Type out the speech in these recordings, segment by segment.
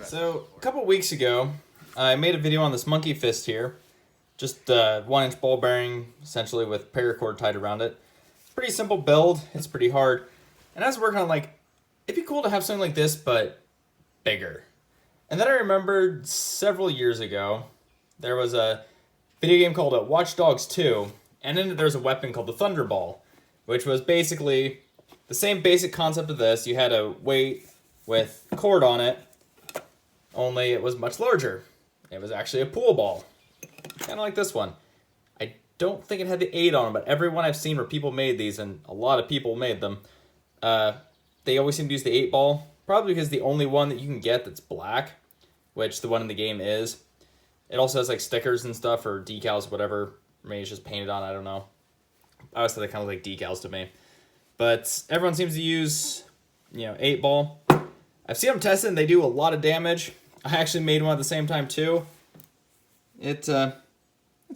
So, a couple weeks ago, I made a video on this monkey fist here. Just a 1-inch ball bearing, essentially with paracord tied around it. Pretty simple build. It's pretty hard. And I was working on, like, it'd be cool to have something like this, but bigger. And then I remembered several years ago, there was a video game called Watchdogs 2, and in it there's a weapon called the thunderball, which was basically the same basic concept of this. You had a weight with cord on it, only it was much larger. It was actually a pool ball, kind of like this one. I don't think it had the 8 on it, but every one I've seen where people made these, and a lot of people made them, they always seem to use the 8 ball, probably because the only one that you can get that's black, which the one in the game is. It also has like stickers and stuff, or decals, whatever. Maybe it's just painted on, I don't know. I always thought they kind of look like decals to me. But everyone seems to use, 8 ball. I've seen them tested and they do a lot of damage. I actually made one at the same time too. It's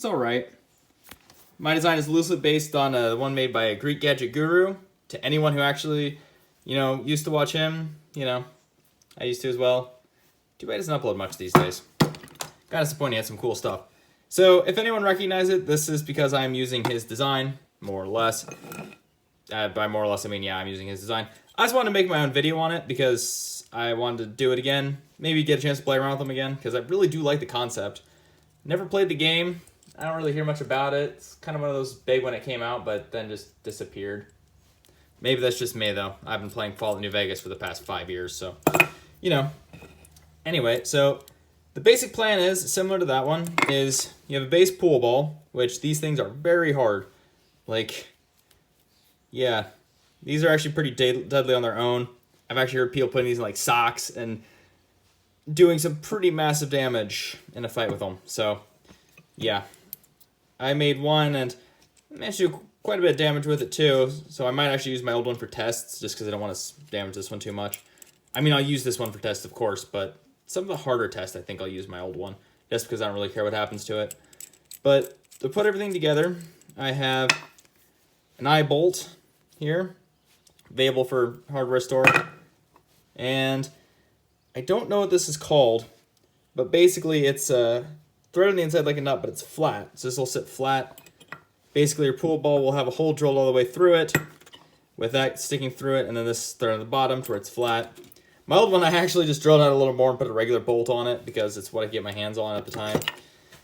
alright. My design is loosely based on the one made by a Greek gadget guru. To anyone who actually, used to watch him, I used to as well. Too bad he doesn't upload much these days. Kind of disappointing, he had some cool stuff. So, if anyone recognizes it, this is because I'm using his design, more or less. By more or less, I mean, yeah, I'm using his design. I just wanted to make my own video on it because I wanted to do it again. Maybe get a chance to play around with them again, because I really do like the concept. Never played the game. I don't really hear much about it. It's kind of one of those big when it came out, but then just disappeared. Maybe that's just me, though. I've been playing Fallout New Vegas for the past 5 years, so, Anyway, so the basic plan is, similar to that one, is you have a base pool ball, which these things are very hard. Like, yeah, these are actually pretty deadly on their own. I've actually heard people putting these in, like, socks and doing some pretty massive damage in a fight with them. So, yeah. I made one, and I managed to do quite a bit of damage with it, too. So I might actually use my old one for tests, just because I don't want to damage this one too much. I mean, I'll use this one for tests, of course, but some of the harder tests, I think I'll use my old one, just because I don't really care what happens to it. But to put everything together, I have an eye bolt here, available for hardware store, and I don't know what this is called, but basically it's a thread on the inside like a nut, but it's flat, so this will sit flat. Basically, your pool ball will have a hole drilled all the way through it, with that sticking through it, and then this thread on the bottom to where it's flat. My old one, I actually just drilled out a little more and put a regular bolt on it because it's what I could get my hands on at the time.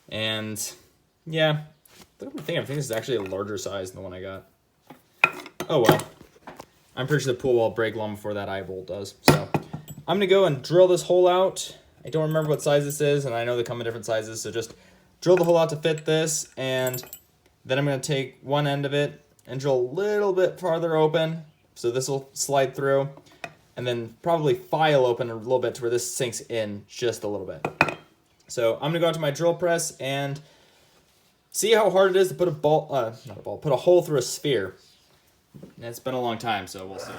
And, yeah, I think this is actually a larger size than the one I got. Oh, well. I'm pretty sure the pool will break long before that eye bolt does. So, I'm going to go and drill this hole out. I don't remember what size this is, and I know they come in different sizes, so just drill the hole out to fit this, and then I'm going to take one end of it and drill a little bit farther open, so this will slide through. And then probably file open a little bit to where this sinks in just a little bit. So I'm gonna go out to my drill press and see how hard it is to put put a hole through a sphere. And it's been a long time, so we'll see.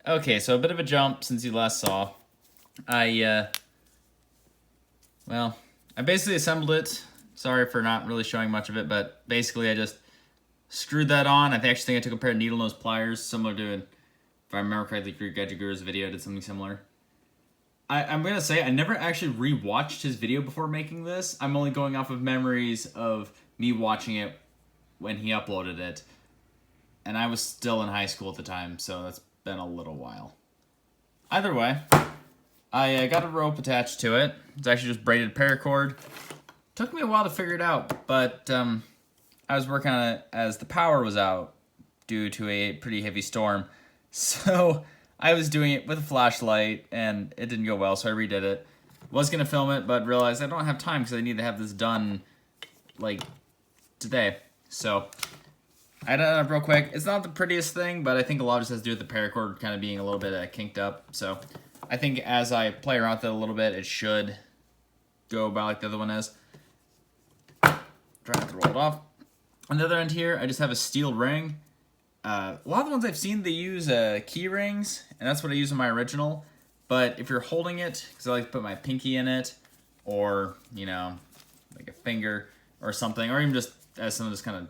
Okay, so a bit of a jump since you last saw. I basically assembled it. Sorry for not really showing much of it, but basically I just screwed that on. I actually think I took a pair of needle nose pliers, similar to, if I remember correctly, Greek Gadget Guru's video did something similar. I'm going to say I never actually re-watched his video before making this. I'm only going off of memories of me watching it when he uploaded it. And I was still in high school at the time, so that's been a little while. Either way, I got a rope attached to it. It's actually just braided paracord. Took me a while to figure it out, but I was working on it as the power was out due to a pretty heavy storm. So I was doing it with a flashlight, and it didn't go well, so I redid it. Was going to film it, but realized I don't have time because I need to have this done, like, today. So I did it up real quick. It's not the prettiest thing, but I think a lot of it has to do with the paracord kind of being a little bit kinked up. So I think as I play around with it a little bit, it should go about like the other one is. Try not to roll it off. On the other end here, I just have a steel ring. A lot of the ones I've seen, they use key rings, and that's what I use in my original. But if you're holding it, because I like to put my pinky in it, or, you know, like a finger or something, or even just as something just kind of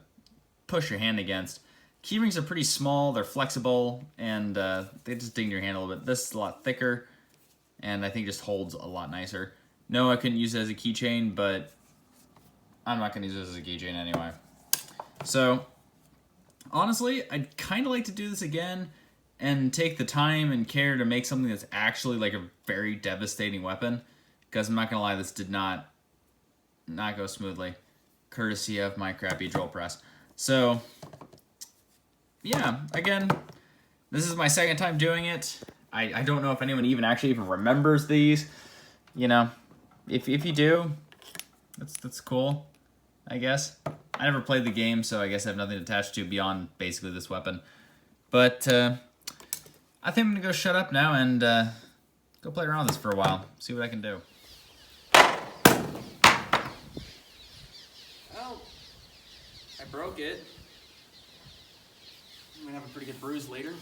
push your hand against. Key rings are pretty small, they're flexible, and they just dig in your hand a little bit. This is a lot thicker, and I think just holds a lot nicer. No, I couldn't use it as a keychain, but I'm not going to use it as a keychain anyway. So, honestly, I'd kind of like to do this again and take the time and care to make something that's actually like a very devastating weapon. Because I'm not going to lie, this did not go smoothly. Courtesy of my crappy drill press. So, yeah, again, this is my second time doing it. I don't know if anyone even remembers these. You know, if you do, that's cool, I guess. I never played the game, so I guess I have nothing attached to beyond basically this weapon. But I think I'm going to go shut up now and go play around with this for a while. See what I can do. Well, I broke it. I'm going to have a pretty good bruise later.